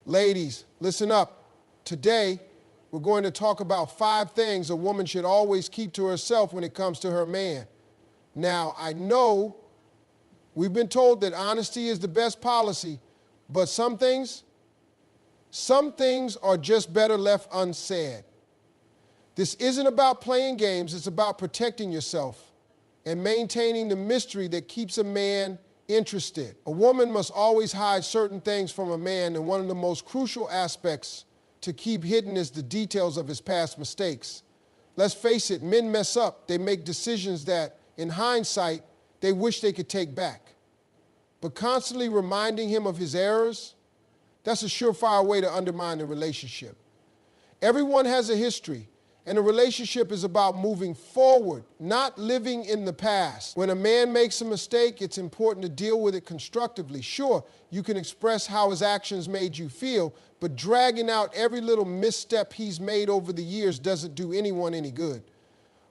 Ladies, listen up. Today, we're going to talk about 5 things a woman should always keep to herself when it comes to her man. Now, I know we've been told that honesty is the best policy, but some things are just better left unsaid. This isn't about playing games, it's about protecting yourself and maintaining the mystery that keeps a man interested. A woman must always hide certain things from a man, and one of the most crucial aspects to keep hidden is the details of his past mistakes. Let's face it, men mess up. They make decisions that, in hindsight, they wish they could take back. But constantly reminding him of his errors, that's a surefire way to undermine the relationship. Everyone has a history, and a relationship is about moving forward, not living in the past. When a man makes a mistake, it's important to deal with it constructively. Sure, you can express how his actions made you feel, but dragging out every little misstep he's made over the years doesn't do anyone any good.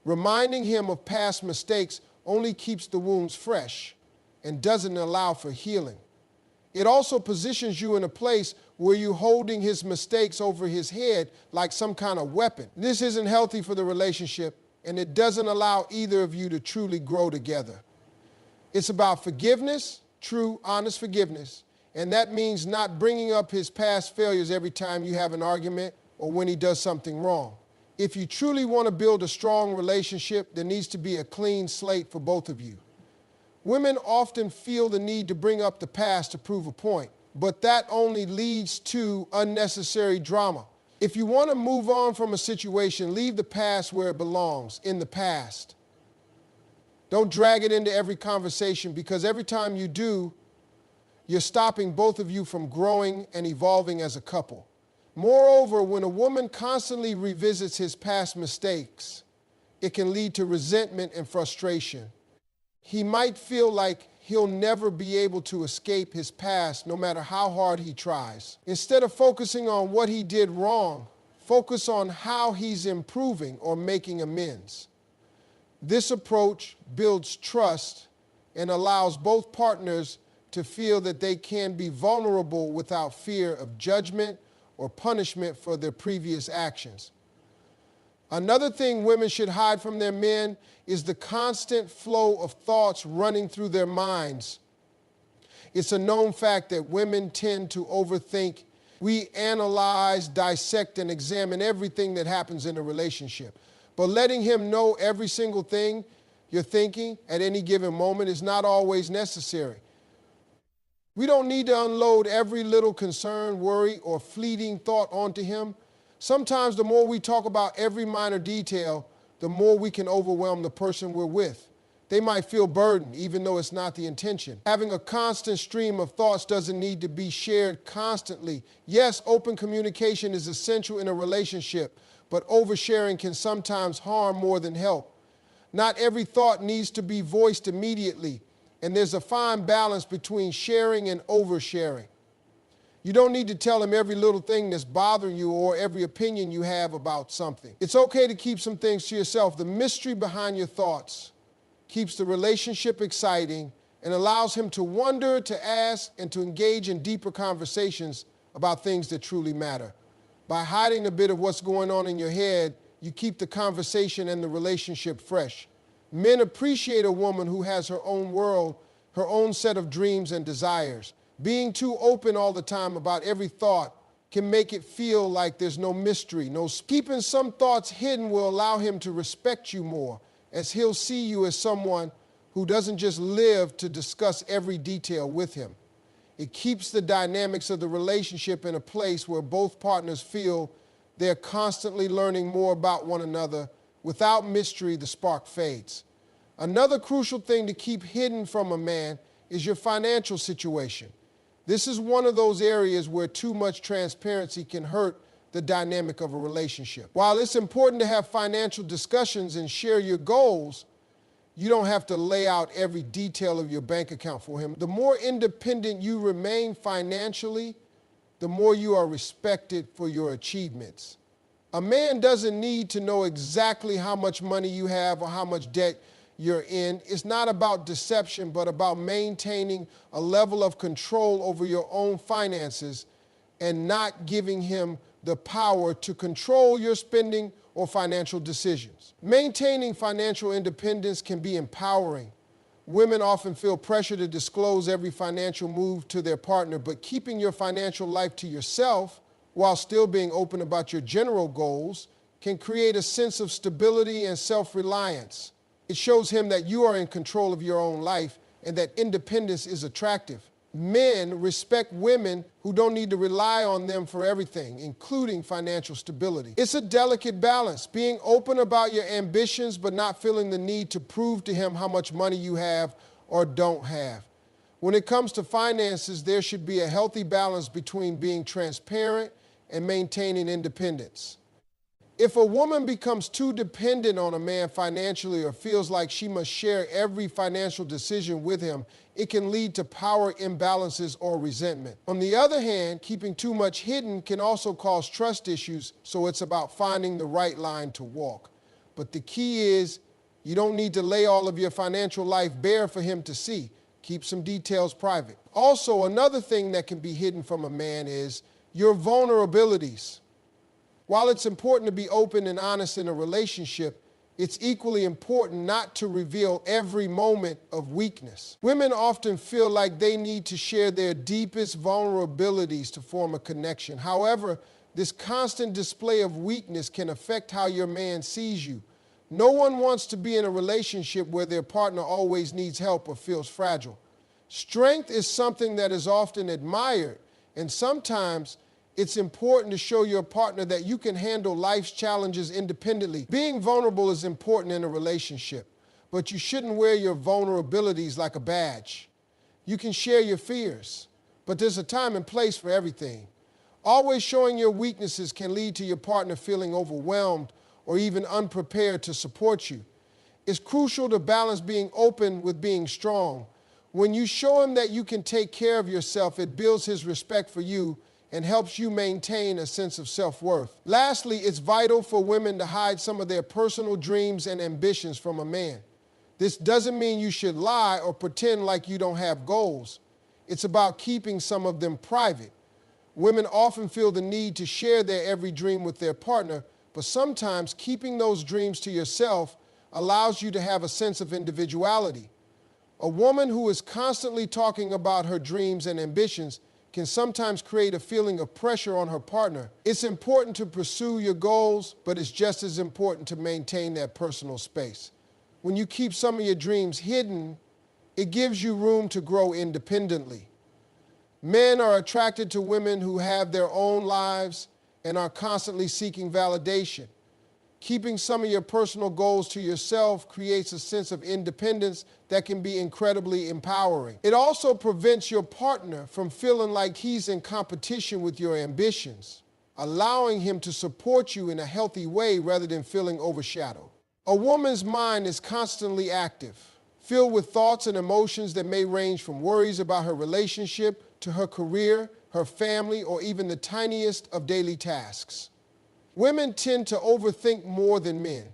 Reminding him of past mistakes only keeps the wounds fresh and doesn't allow for healing. It also positions you in a place where you're holding his mistakes over his head like some kind of weapon. This isn't healthy for the relationship, and it doesn't allow either of you to truly grow together. It's about forgiveness, true, honest forgiveness, and that means not bringing up his past failures every time you have an argument or when he does something wrong. If you truly want to build a strong relationship, there needs to be a clean slate for both of you. Women often feel the need to bring up the past to prove a point, but that only leads to unnecessary drama. If you want to move on from a situation, leave the past where it belongs, in the past. Don't drag it into every conversation, because every time you do, you're stopping both of you from growing and evolving as a couple. Moreover, when a woman constantly revisits his past mistakes, it can lead to resentment and frustration. He might feel like he'll never be able to escape his past no matter how hard he tries. Instead of focusing on what he did wrong, focus on how he's improving or making amends. This approach builds trust and allows both partners to feel that they can be vulnerable without fear of judgment or punishment for their previous actions. Another thing women should hide from their men is the constant flow of thoughts running through their minds. It's a known fact that women tend to overthink. We analyze, dissect, and examine everything that happens in a relationship. But letting him know every single thing you're thinking at any given moment is not always necessary. We don't need to unload every little concern, worry, or fleeting thought onto him. Sometimes the more we talk about every minor detail, the more we can overwhelm the person we're with. They might feel burdened, even though it's not the intention. Having a constant stream of thoughts doesn't need to be shared constantly. Yes, open communication is essential in a relationship, but oversharing can sometimes harm more than help. Not every thought needs to be voiced immediately, and there's a fine balance between sharing and oversharing. You don't need to tell him every little thing that's bothering you or every opinion you have about something. It's okay to keep some things to yourself. The mystery behind your thoughts keeps the relationship exciting and allows him to wonder, to ask, and to engage in deeper conversations about things that truly matter. By hiding a bit of what's going on in your head, you keep the conversation and the relationship fresh. Men appreciate a woman who has her own world, her own set of dreams and desires. Being too open all the time about every thought can make it feel like there's no mystery. Keeping some thoughts hidden will allow him to respect you more, as he'll see you as someone who doesn't just live to discuss every detail with him. It keeps the dynamics of the relationship in a place where both partners feel they're constantly learning more about one another. Without mystery, the spark fades. Another crucial thing to keep hidden from a man is your financial situation. This is one of those areas where too much transparency can hurt the dynamic of a relationship. While it's important to have financial discussions and share your goals, you don't have to lay out every detail of your bank account for him. The more independent you remain financially, the more you are respected for your achievements. A man doesn't need to know exactly how much money you have or how much debt you're in. It's not about deception, but about maintaining a level of control over your own finances and not giving him the power to control your spending or financial decisions. Maintaining financial independence can be empowering. Women often feel pressure to disclose every financial move to their partner, but keeping your financial life to yourself while still being open about your general goals can create a sense of stability and self-reliance. It shows him that you are in control of your own life and that independence is attractive. Men respect women who don't need to rely on them for everything, including financial stability. It's a delicate balance, being open about your ambitions but not feeling the need to prove to him how much money you have or don't have. When it comes to finances, there should be a healthy balance between being transparent and maintaining independence. If a woman becomes too dependent on a man financially or feels like she must share every financial decision with him, it can lead to power imbalances or resentment. On the other hand, keeping too much hidden can also cause trust issues, so it's about finding the right line to walk. But the key is, you don't need to lay all of your financial life bare for him to see. Keep some details private. Also, another thing that can be hidden from a man is your vulnerabilities. While it's important to be open and honest in a relationship, it's equally important not to reveal every moment of weakness. Women often feel like they need to share their deepest vulnerabilities to form a connection. However, this constant display of weakness can affect how your man sees you. No one wants to be in a relationship where their partner always needs help or feels fragile. Strength is something that is often admired, and sometimes it's important to show your partner that you can handle life's challenges independently. Being vulnerable is important in a relationship, but you shouldn't wear your vulnerabilities like a badge. You can share your fears, but there's a time and place for everything. Always showing your weaknesses can lead to your partner feeling overwhelmed or even unprepared to support you. It's crucial to balance being open with being strong. When you show him that you can take care of yourself, it builds his respect for you and helps you maintain a sense of self-worth. Lastly, it's vital for women to hide some of their personal dreams and ambitions from a man. This doesn't mean you should lie or pretend like you don't have goals. It's about keeping some of them private. Women often feel the need to share their every dream with their partner, but sometimes keeping those dreams to yourself allows you to have a sense of individuality. A woman who is constantly talking about her dreams and ambitions can sometimes create a feeling of pressure on her partner. It's important to pursue your goals, but it's just as important to maintain that personal space. When you keep some of your dreams hidden, it gives you room to grow independently. Men are attracted to women who have their own lives and are constantly seeking validation. Keeping some of your personal goals to yourself creates a sense of independence that can be incredibly empowering. It also prevents your partner from feeling like he's in competition with your ambitions, allowing him to support you in a healthy way rather than feeling overshadowed. A woman's mind is constantly active, filled with thoughts and emotions that may range from worries about her relationship to her career, her family, or even the tiniest of daily tasks. Women tend to overthink more than men,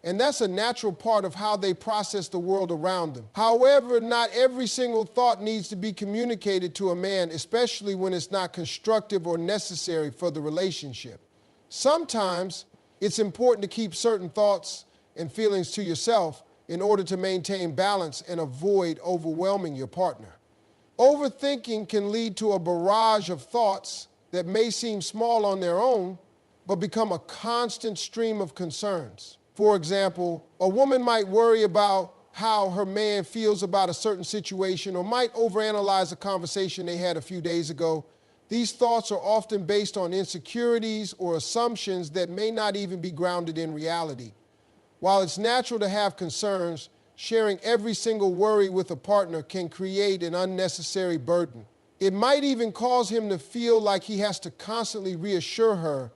and that's a natural part of how they process the world around them. However, not every single thought needs to be communicated to a man, especially when it's not constructive or necessary for the relationship. Sometimes it's important to keep certain thoughts and feelings to yourself in order to maintain balance and avoid overwhelming your partner. Overthinking can lead to a barrage of thoughts that may seem small on their own, but become a constant stream of concerns. For example, a woman might worry about how her man feels about a certain situation or might overanalyze a conversation they had a few days ago. These thoughts are often based on insecurities or assumptions that may not even be grounded in reality. While it's natural to have concerns, sharing every single worry with a partner can create an unnecessary burden. It might even cause him to feel like he has to constantly reassure her,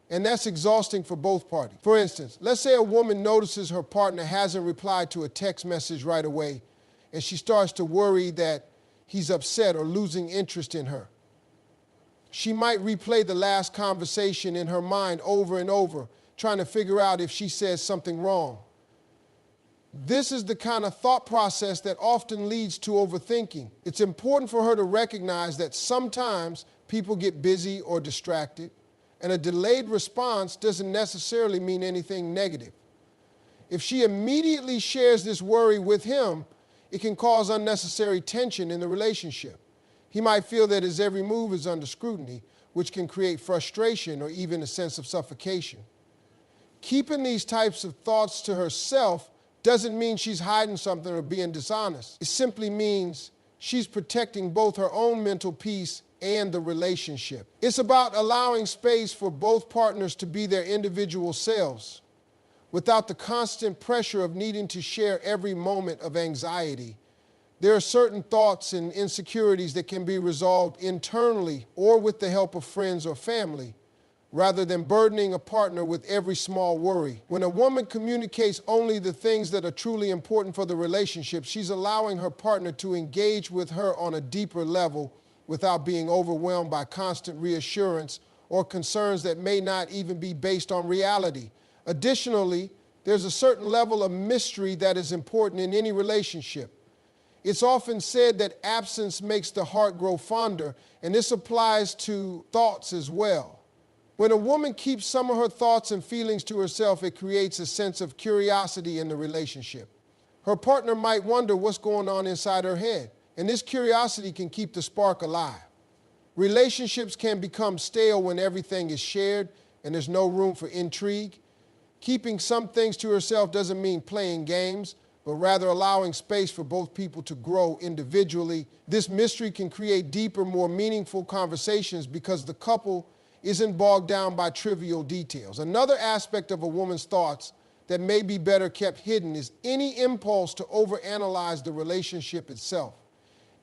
and that's exhausting for both parties. For instance, let's say a woman notices her partner hasn't replied to a text message right away, and she starts to worry that he's upset or losing interest in her. She might replay the last conversation in her mind over and over, trying to figure out if she says something wrong. This is the kind of thought process that often leads to overthinking. It's important for her to recognize that sometimes People get busy or distracted, and a delayed response doesn't necessarily mean anything negative. If she immediately shares this worry with him, it can cause unnecessary tension in the relationship. He might feel that his every move is under scrutiny, which can create frustration or even a sense of suffocation. Keeping these types of thoughts to herself doesn't mean she's hiding something or being dishonest. It simply means she's protecting both her own mental peace and the relationship. It's about allowing space for both partners to be their individual selves without the constant pressure of needing to share every moment of anxiety. There are certain thoughts and insecurities that can be resolved internally or with the help of friends or family, rather than burdening a partner with every small worry. When a woman communicates only the things that are truly important for the relationship, she's allowing her partner to engage with her on a deeper level without being overwhelmed by constant reassurance or concerns that may not even be based on reality. Additionally, there's a certain level of mystery that is important in any relationship. It's often said that absence makes the heart grow fonder, and this applies to thoughts as well. When a woman keeps some of her thoughts and feelings to herself, it creates a sense of curiosity in the relationship. Her partner might wonder what's going on inside her head, and this curiosity can keep the spark alive. Relationships can become stale when everything is shared and there's no room for intrigue. Keeping some things to herself doesn't mean playing games, but rather allowing space for both people to grow individually. This mystery can create deeper, more meaningful conversations because the couple isn't bogged down by trivial details. Another aspect of a woman's thoughts that may be better kept hidden is any impulse to overanalyze the relationship itself.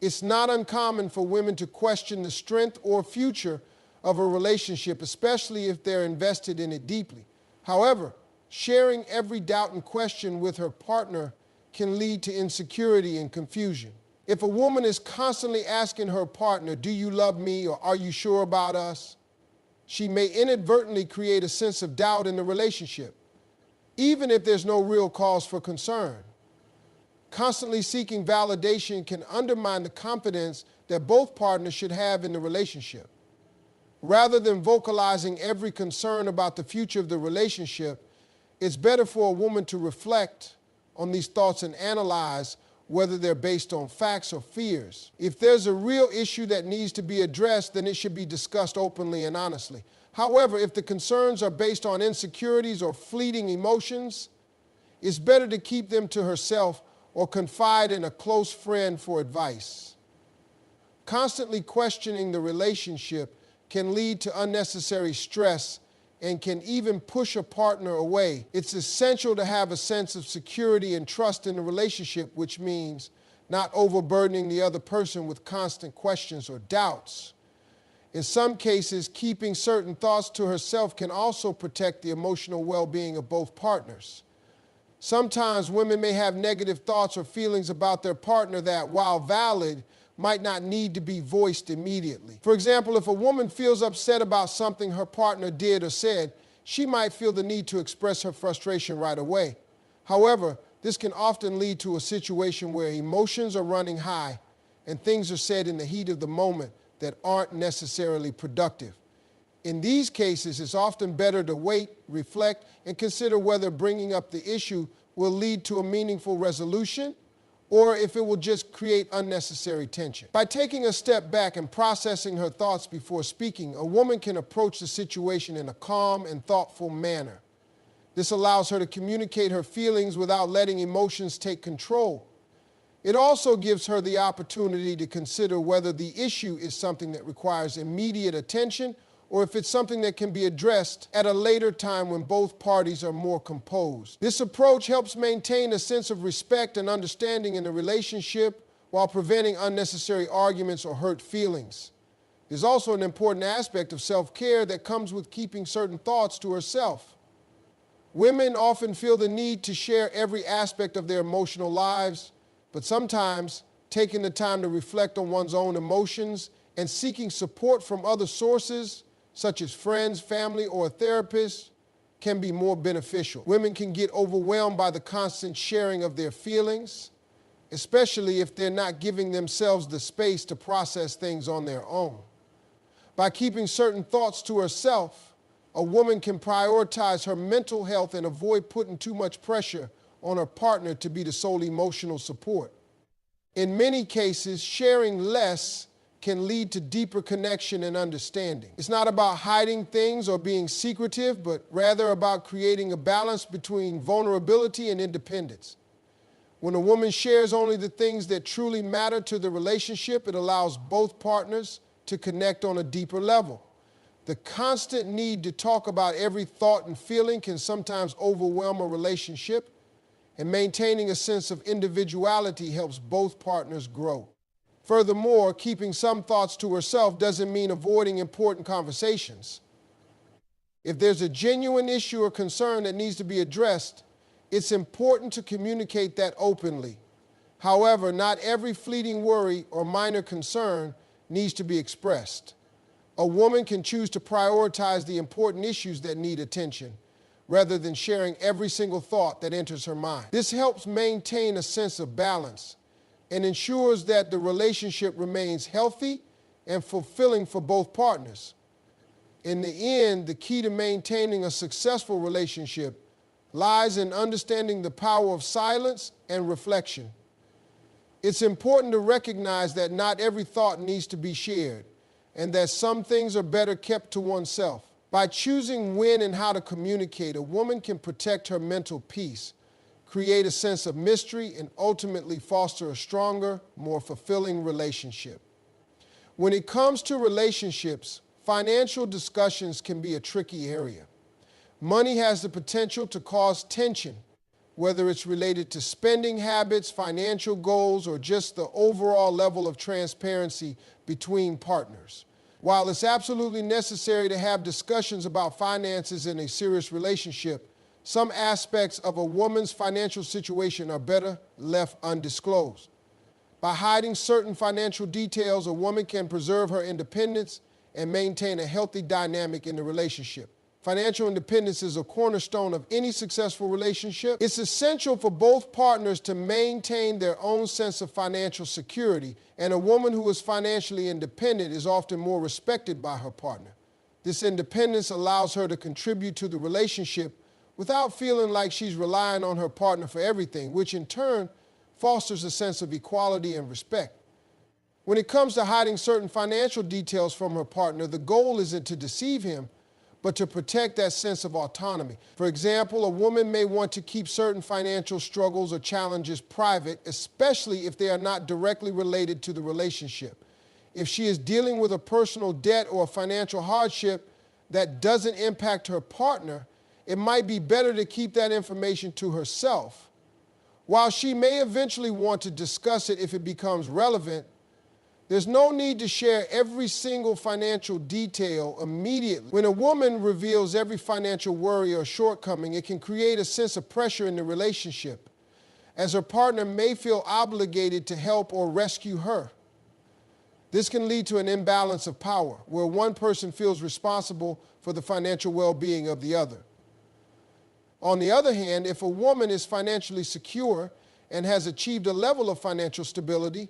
It's not uncommon for women to question the strength or future of a relationship, especially if they're invested in it deeply. However, sharing every doubt and question with her partner can lead to insecurity and confusion. If a woman is constantly asking her partner, "Do you love me?" or "Are you sure about us?" she may inadvertently create a sense of doubt in the relationship, even if there's no real cause for concern. Constantly seeking validation can undermine the confidence that both partners should have in the relationship. Rather than vocalizing every concern about the future of the relationship, it's better for a woman to reflect on these thoughts and analyze whether they're based on facts or fears. If there's a real issue that needs to be addressed, then it should be discussed openly and honestly. However, if the concerns are based on insecurities or fleeting emotions, it's better to keep them to herself or confide in a close friend for advice. Constantly questioning the relationship can lead to unnecessary stress and can even push a partner away. It's essential to have a sense of security and trust in the relationship, which means not overburdening the other person with constant questions or doubts. In some cases, keeping certain thoughts to herself can also protect the emotional well-being of both partners. Sometimes women may have negative thoughts or feelings about their partner that, while valid, might not need to be voiced immediately. For example, if a woman feels upset about something her partner did or said, she might feel the need to express her frustration right away. However, this can often lead to a situation where emotions are running high and things are said in the heat of the moment that aren't necessarily productive. In these cases, it's often better to wait, reflect, and consider whether bringing up the issue will lead to a meaningful resolution or if it will just create unnecessary tension. By taking a step back and processing her thoughts before speaking, a woman can approach the situation in a calm and thoughtful manner. This allows her to communicate her feelings without letting emotions take control. It also gives her the opportunity to consider whether the issue is something that requires immediate attention or if it's something that can be addressed at a later time when both parties are more composed. This approach helps maintain a sense of respect and understanding in the relationship while preventing unnecessary arguments or hurt feelings. There's also an important aspect of self-care that comes with keeping certain thoughts to herself. Women often feel the need to share every aspect of their emotional lives, but sometimes taking the time to reflect on one's own emotions and seeking support from other sources, such as friends, family, or a therapist, can be more beneficial. Women can get overwhelmed by the constant sharing of their feelings, especially if they're not giving themselves the space to process things on their own. By keeping certain thoughts to herself, a woman can prioritize her mental health and avoid putting too much pressure on her partner to be the sole emotional support. In many cases, sharing less can lead to deeper connection and understanding. It's not about hiding things or being secretive, but rather about creating a balance between vulnerability and independence. When a woman shares only the things that truly matter to the relationship, it allows both partners to connect on a deeper level. The constant need to talk about every thought and feeling can sometimes overwhelm a relationship, and maintaining a sense of individuality helps both partners grow. Furthermore, keeping some thoughts to herself doesn't mean avoiding important conversations. If there's a genuine issue or concern that needs to be addressed, it's important to communicate that openly. However, not every fleeting worry or minor concern needs to be expressed. A woman can choose to prioritize the important issues that need attention, rather than sharing every single thought that enters her mind. This helps maintain a sense of balance and ensures that the relationship remains healthy and fulfilling for both partners. In the end, the key to maintaining a successful relationship lies in understanding the power of silence and reflection. It's important to recognize that not every thought needs to be shared, and that some things are better kept to oneself. By choosing when and how to communicate, a woman can protect her mental peace, create a sense of mystery, and ultimately foster a stronger, more fulfilling relationship. When it comes to relationships, financial discussions can be a tricky area. Money has the potential to cause tension, whether it's related to spending habits, financial goals, or just the overall level of transparency between partners. While it's absolutely necessary to have discussions about finances in a serious relationship, some aspects of a woman's financial situation are better left undisclosed. By hiding certain financial details, a woman can preserve her independence and maintain a healthy dynamic in the relationship. Financial independence is a cornerstone of any successful relationship. It's essential for both partners to maintain their own sense of financial security, and a woman who is financially independent is often more respected by her partner. This independence allows her to contribute to the relationship without feeling like she's relying on her partner for everything, which in turn fosters a sense of equality and respect. When it comes to hiding certain financial details from her partner, the goal isn't to deceive him, but to protect that sense of autonomy. For example, a woman may want to keep certain financial struggles or challenges private, especially if they are not directly related to the relationship. If she is dealing with a personal debt or a financial hardship that doesn't impact her partner, it might be better to keep that information to herself. While she may eventually want to discuss it if it becomes relevant, there's no need to share every single financial detail immediately. When a woman reveals every financial worry or shortcoming, it can create a sense of pressure in the relationship, as her partner may feel obligated to help or rescue her. This can lead to an imbalance of power, where one person feels responsible for the financial well-being of the other. On the other hand, if a woman is financially secure and has achieved a level of financial stability,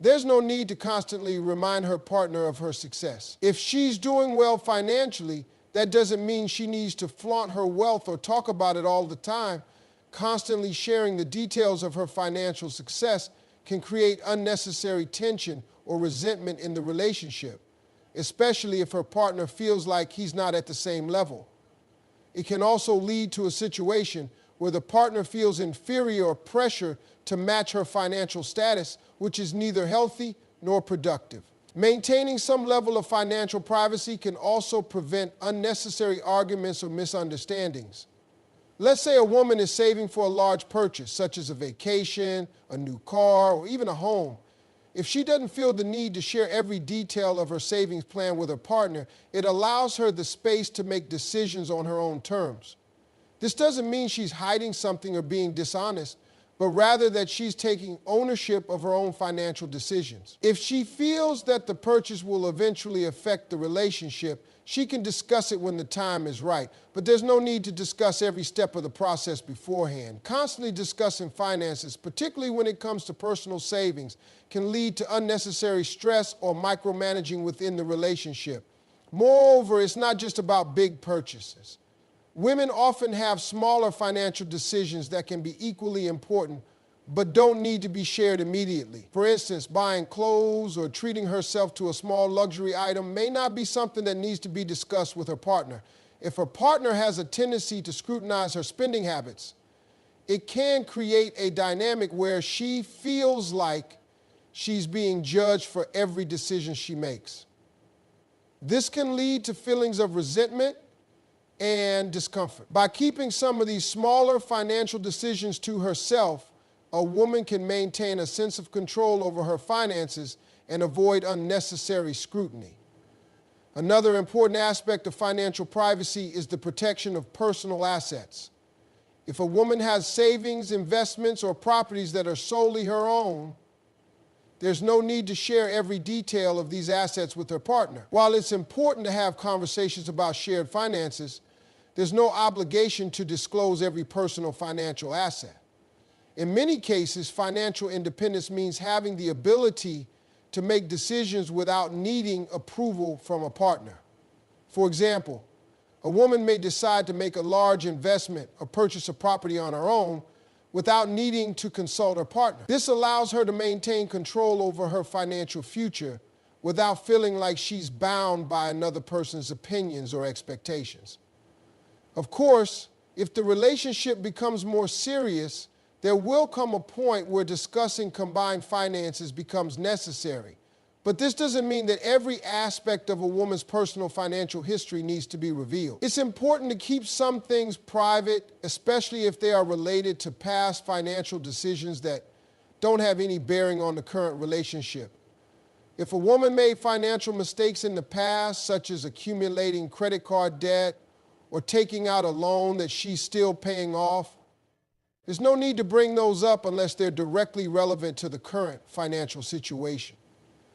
there's no need to constantly remind her partner of her success. If she's doing well financially, that doesn't mean she needs to flaunt her wealth or talk about it all the time. Constantly sharing the details of her financial success can create unnecessary tension or resentment in the relationship, especially if her partner feels like he's not at the same level. It can also lead to a situation where the partner feels inferior or pressure to match her financial status, which is neither healthy nor productive. Maintaining some level of financial privacy can also prevent unnecessary arguments or misunderstandings. Let's say a woman is saving for a large purchase, such as a vacation, a new car, or even a home. If she doesn't feel the need to share every detail of her savings plan with her partner, it allows her the space to make decisions on her own terms. This doesn't mean she's hiding something or being dishonest, but rather that she's taking ownership of her own financial decisions. If she feels that the purchase will eventually affect the relationship, she can discuss it when the time is right, but there's no need to discuss every step of the process beforehand. Constantly discussing finances, particularly when it comes to personal savings, can lead to unnecessary stress or micromanaging within the relationship. Moreover, it's not just about big purchases. Women often have smaller financial decisions that can be equally important, but don't need to be shared immediately. For instance, buying clothes or treating herself to a small luxury item may not be something that needs to be discussed with her partner. If her partner has a tendency to scrutinize her spending habits, it can create a dynamic where she feels like she's being judged for every decision she makes. This can lead to feelings of resentment and discomfort. By keeping some of these smaller financial decisions to herself, a woman can maintain a sense of control over her finances and avoid unnecessary scrutiny. Another important aspect of financial privacy is the protection of personal assets. If a woman has savings, investments, or properties that are solely her own, there's no need to share every detail of these assets with her partner. While it's important to have conversations about shared finances, there's no obligation to disclose every personal financial asset. In many cases, financial independence means having the ability to make decisions without needing approval from a partner. For example, a woman may decide to make a large investment or purchase a property on her own without needing to consult her partner. This allows her to maintain control over her financial future without feeling like she's bound by another person's opinions or expectations. Of course, if the relationship becomes more serious, there will come a point where discussing combined finances becomes necessary. But this doesn't mean that every aspect of a woman's personal financial history needs to be revealed. It's important to keep some things private, especially if they are related to past financial decisions that don't have any bearing on the current relationship. If a woman made financial mistakes in the past, such as accumulating credit card debt or taking out a loan that she's still paying off, there's no need to bring those up unless they're directly relevant to the current financial situation.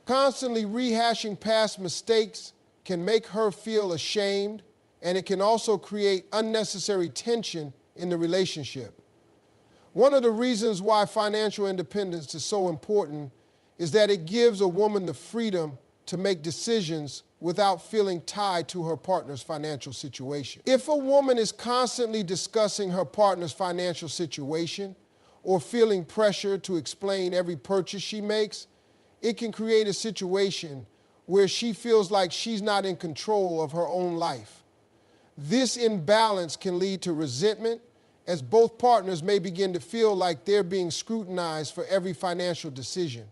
Constantly rehashing past mistakes can make her feel ashamed, and it can also create unnecessary tension in the relationship. One of the reasons why financial independence is so important is that it gives a woman the freedom to make decisions without feeling tied to her partner's financial situation. If a woman is constantly discussing her partner's financial situation or feeling pressure to explain every purchase she makes, it can create a situation where she feels like she's not in control of her own life. This imbalance can lead to resentment, as both partners may begin to feel like they're being scrutinized for every financial decision.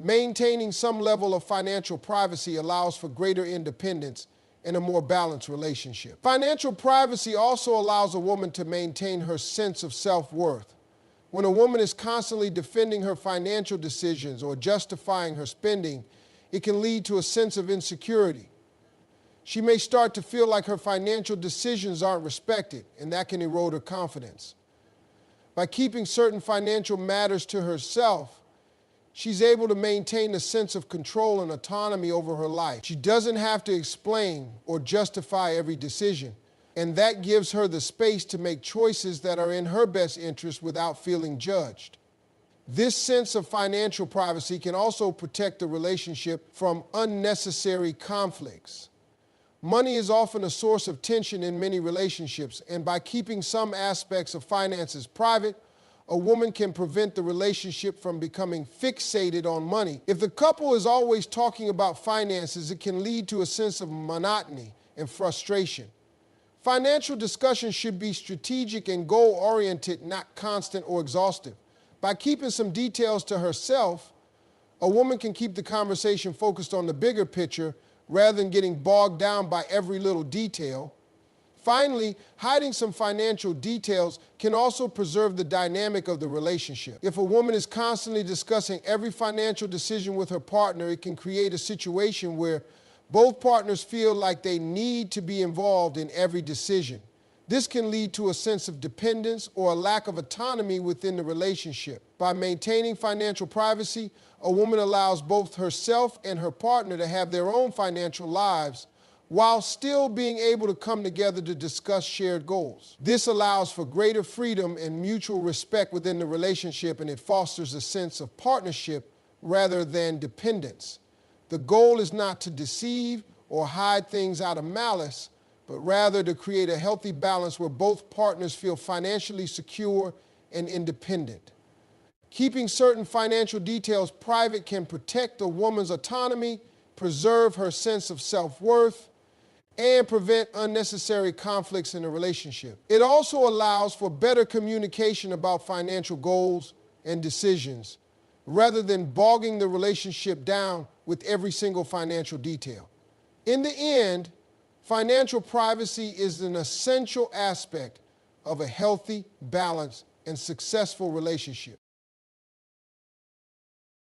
Maintaining some level of financial privacy allows for greater independence and a more balanced relationship. Financial privacy also allows a woman to maintain her sense of self-worth. When a woman is constantly defending her financial decisions or justifying her spending, it can lead to a sense of insecurity. She may start to feel like her financial decisions aren't respected, and that can erode her confidence. By keeping certain financial matters to herself, she's able to maintain a sense of control and autonomy over her life. She doesn't have to explain or justify every decision, and that gives her the space to make choices that are in her best interest without feeling judged. This sense of financial privacy can also protect the relationship from unnecessary conflicts. Money is often a source of tension in many relationships, and by keeping some aspects of finances private, a woman can prevent the relationship from becoming fixated on money. If the couple is always talking about finances, it can lead to a sense of monotony and frustration. Financial discussions should be strategic and goal-oriented, not constant or exhaustive. By keeping some details to herself, a woman can keep the conversation focused on the bigger picture rather than getting bogged down by every little detail. Finally, hiding some financial details can also preserve the dynamic of the relationship. If a woman is constantly discussing every financial decision with her partner, it can create a situation where both partners feel like they need to be involved in every decision. This can lead to a sense of dependence or a lack of autonomy within the relationship. By maintaining financial privacy, a woman allows both herself and her partner to have their own financial lives while still being able to come together to discuss shared goals. This allows for greater freedom and mutual respect within the relationship, and it fosters a sense of partnership rather than dependence. The goal is not to deceive or hide things out of malice, but rather to create a healthy balance where both partners feel financially secure and independent. Keeping certain financial details private can protect a woman's autonomy, preserve her sense of self-worth, and prevent unnecessary conflicts in a relationship. It also allows for better communication about financial goals and decisions, rather than bogging the relationship down with every single financial detail. In the end, financial privacy is an essential aspect of a healthy, balanced, and successful relationship.